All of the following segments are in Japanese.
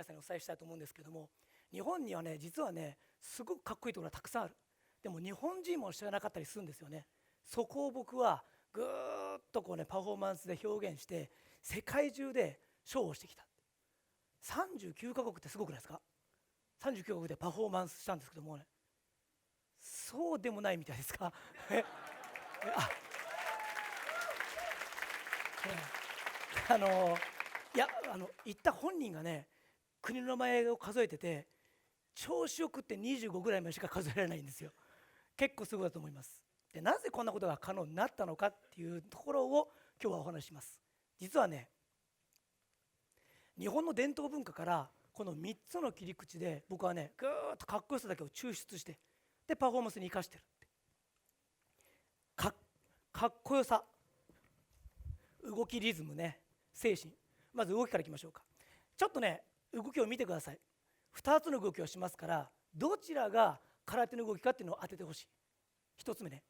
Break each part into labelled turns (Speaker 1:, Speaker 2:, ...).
Speaker 1: 皆さんにお伝えしたいと思うんですけども、日本にはね実はねすごくかっこいいところがたくさんある。でも日本人も知らなかったりするんですよね。そこを僕はぐーっとこうねパフォーマンスで表現して世界中でショーをしてきた。39カ国ってすごくないですか。39カ国でパフォーマンスしたんですけどもね、そうでもないみたいですか。ああのいや言った本人がね国の名前を数えてて調子よくって25ぐらいまでしか数えられないんですよ。結構すごいだと思います。でなぜこんなことが可能になったのかっていうところを今日はお話しします。実はね日本の伝統文化からこの3つの切り口で僕はねぐーっとかっこよさだけを抽出してでパフォーマンスに生かしてるって。かっこよさ、動き、リズムね、精神。まず動きからいきましょうか。ちょっとね動きを見てください。2つの動きをしますからどちらが空手の動きかっていうのを当ててほしい。1つ目ね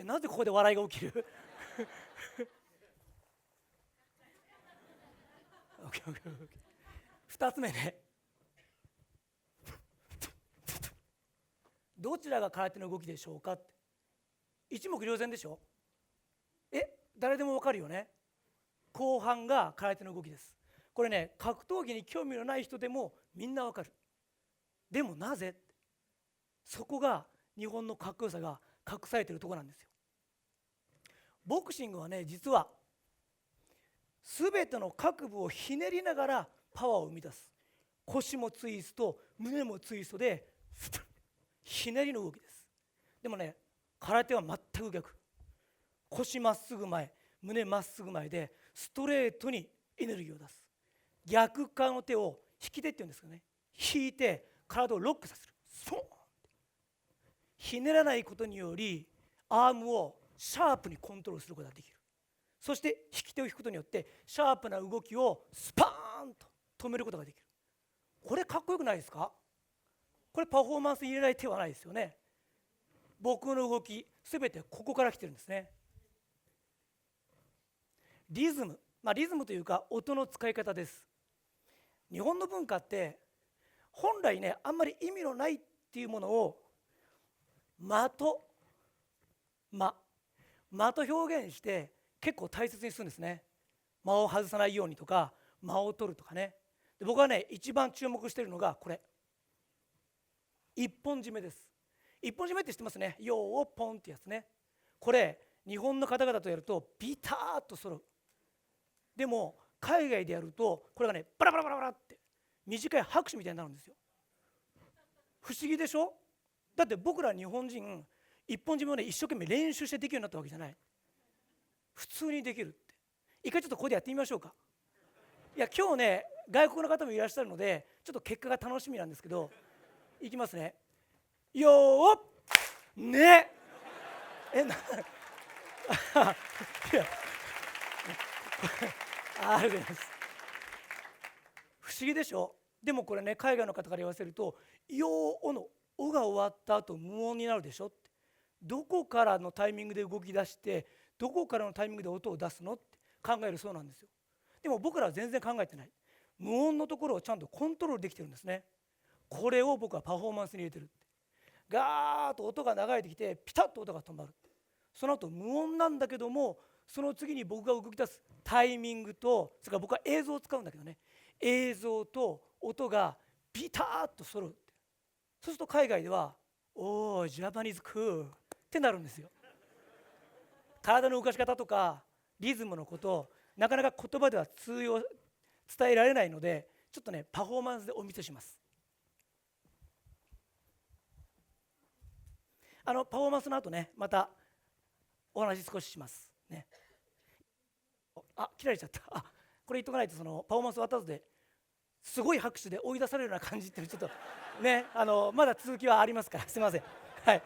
Speaker 1: なぜここで笑いが起きる2つ目ねどちらが空手の動きでしょうかって。一目瞭然でしょ。誰でもわかるよね。後半が空手の動きです。これね格闘技に興味のない人でもみんなわかる。でもなぜ、そこが日本のかっこよさが隠されているところなんですよ。ボクシングはね実は全ての各部をひねりながらパワーを生み出す。腰もツイスト、胸もツイストでひねりの動きです。でもね空手は全く逆。腰まっすぐ前、胸まっすぐ前でストレートにエネルギーを出す。逆側の手を引き手っていうんですかね、引いて体をロックさせる。そうひねらないことによりアームをシャープにコントロールすることができる。そして引き手を引くことによってシャープな動きをスパーンと止めることができる。これかっこよくないですか。これパフォーマンスに入れない手はないですよね。僕の動きすべてここから来てるんですね。リズム、リズムというか音の使い方です。日本の文化って本来ねあんまり意味のないっていうものを間と表現して結構大切にするんですね。間を外さないようにとか間を取るとかね。で僕はね一番注目しているのがこれ一本締めです。一本締めって知ってますね。よーポンってやつね。これ日本の方々とやるとビターッと揃う。でも海外でやるとこれがねバラバラバラバラって短い拍手みたいになるんですよ。不思議でしょ。だって僕ら日本人一本締めをね一生懸命練習してできるようになったわけじゃない。普通にできるって。一回ちょっとここでやってみましょうか。いや今日ね外国の方もいらっしゃるのでちょっと結果が楽しみなんですけど、いきますね。よーっねいやありがとうございます。不思議でしょ。でもこれね海外の方から言わせるとよーおのおが終わった後無音になるでしょって。どこからのタイミングで動き出してどこからのタイミングで音を出すのって考えるそうなんですよ。でも僕らは全然考えてない。無音のところをちゃんとコントロールできてるんですね。これを僕はパフォーマンスに入れてるって。ガーッと音が流れてきてピタッと音が止まる。その後無音なんだけどもその次に僕が動き出すタイミングとそれから僕は映像を使うんだけどね、映像と音がピタッと揃うって。そうすると海外ではおージャパニーズクールってなるんですよ。体の動かし方とかリズムのことなかなか言葉では伝えられないのでちょっとねパフォーマンスでお見せします。パフォーマンスの後ねまたお話少ししますね。切られちゃった。これ言っとかないとそのパフォーマンス終わった後ですごい拍手で追い出されるような感じっていうちょっとねまだ続きはありますからすいません。はい。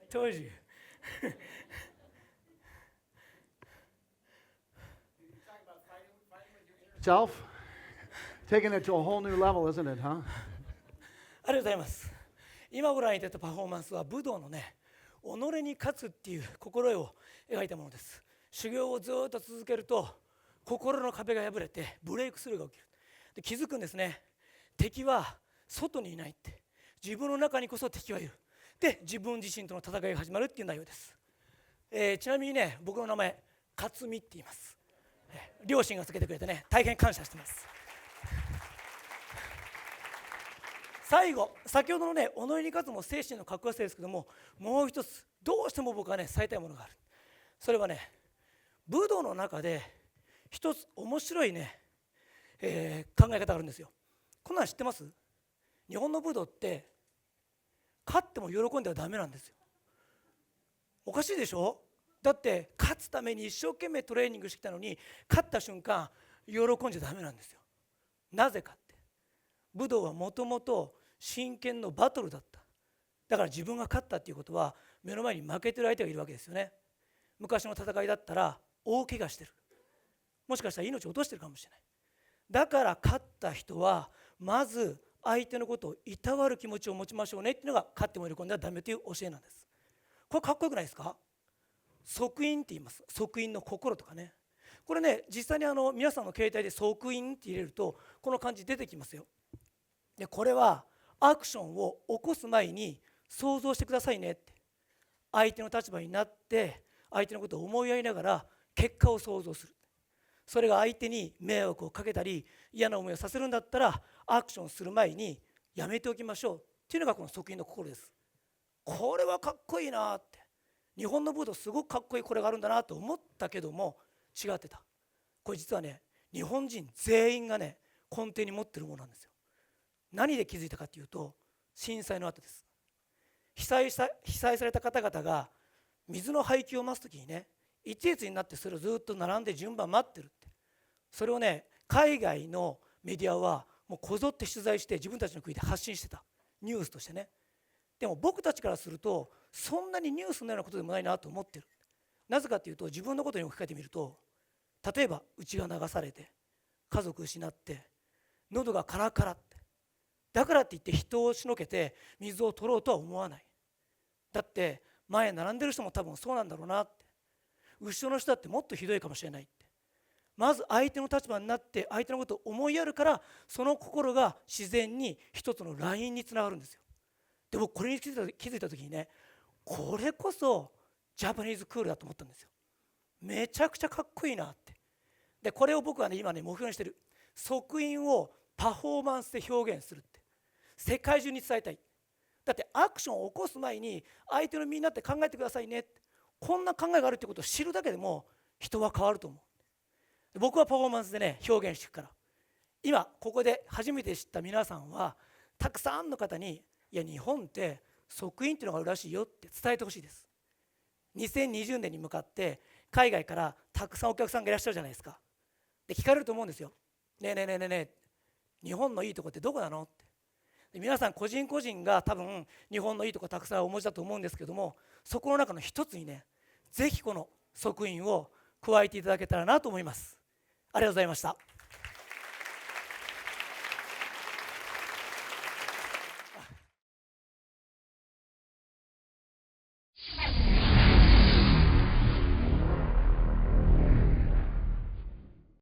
Speaker 1: told you.
Speaker 2: Self, taking it to a whole new level, isn't it, huh?
Speaker 1: ありがとうございます。今ご覧いただいたパフォーマンスは武道のね、己に勝つっていう心得を描いたものです。修行をずっと続けると心の壁が破れてブレイクスルーが起きる。で気づくんですね。敵は外にいないって、自分の中にこそ敵はいる。で自分自身との戦いが始まるっていう内容です。ちなみにね、僕の名前勝美って言います。両親がつけてくれてね、大変感謝してます。最後、先ほどのね、己に勝つも精神の格好性ですけども、もう一つどうしても僕はね伝えたいものがある。それはね、武道の中で一つ面白いね、考え方があるんですよ。こんなの知ってます？日本の武道って勝っても喜んではダメなんですよ。おかしいでしょ？だって勝つために一生懸命トレーニングしてきたのに、勝った瞬間喜んじゃダメなんですよ。なぜかって、武道はもともと真剣のバトルだった。だから自分が勝ったっていうことは目の前に負けてる相手がいるわけですよね。昔の戦いだったら大怪我してる、もしかしたら命を落としてるかもしれない。だから勝った人はまず相手のことをいたわる気持ちを持ちましょうねっていうのが、勝っても喜んではダメという教えなんです。これかっこよくないですか？即印って言います。即印の心とかね。これね、実際に皆さんの携帯で即印って入れるとこの漢字出てきますよ。でこれはアクションを起こす前に想像してくださいねって、相手の立場になって相手のことを思いやりながら結果を想像する。それが相手に迷惑をかけたり嫌な思いをさせるんだったら、アクションする前にやめておきましょうっていうのがこの即印の心です。これはかっこいいなって、日本の武道すごくかっこいいこれがあるんだなと思ったけども違ってた。これ実はね、日本人全員がね根底に持ってるものなんですよ。何で気づいたかというと、震災の後です。被災された方々が水の配給を待つときにね、一列になってそれをずっと並んで順番待ってるって、それをね海外のメディアはもうこぞって取材して自分たちの国で発信してた、ニュースとしてね。でも僕たちからするとそんなにニュースのようなことでもないなと思ってる。なぜかというと、自分のことに置き換えてみると、例えば家が流されて家族失って喉がカラカラって、だからって言って人をしのけて水を取ろうとは思わない。だって前並んでる人も多分そうなんだろうなって、後ろの人だってもっとひどいかもしれないって、まず相手の立場になって相手のことを思いやるから、その心が自然に一つのラインにつながるんですよ。で僕これに気づいた時にね、これこそジャパニーズクールだと思ったんですよ。めちゃくちゃかっこいいなって。でこれを僕はね今ね目標にしてる。即印をパフォーマンスで表現するって、世界中に伝えたい。だってアクションを起こす前に相手の身になって考えてくださいねって、こんな考えがあるってことを知るだけでも人は変わると思う。僕はパフォーマンスでね表現していくから、今ここで初めて知った皆さんはたくさんの方に、いや日本って即印っていうのがあるらしいよって伝えてほしいです。2020年に向かって海外からたくさんお客さんがいらっしゃるじゃないですか。で聞かれると思うんですよ。ねえねえねえねえねえ、日本のいいとこってどこなのって。で皆さん個人個人が多分日本のいいとこたくさんお持ちだと思うんですけども、そこの中の一つにね、ぜひこの即印を加えていただけたらなと思います。ありがとうございました。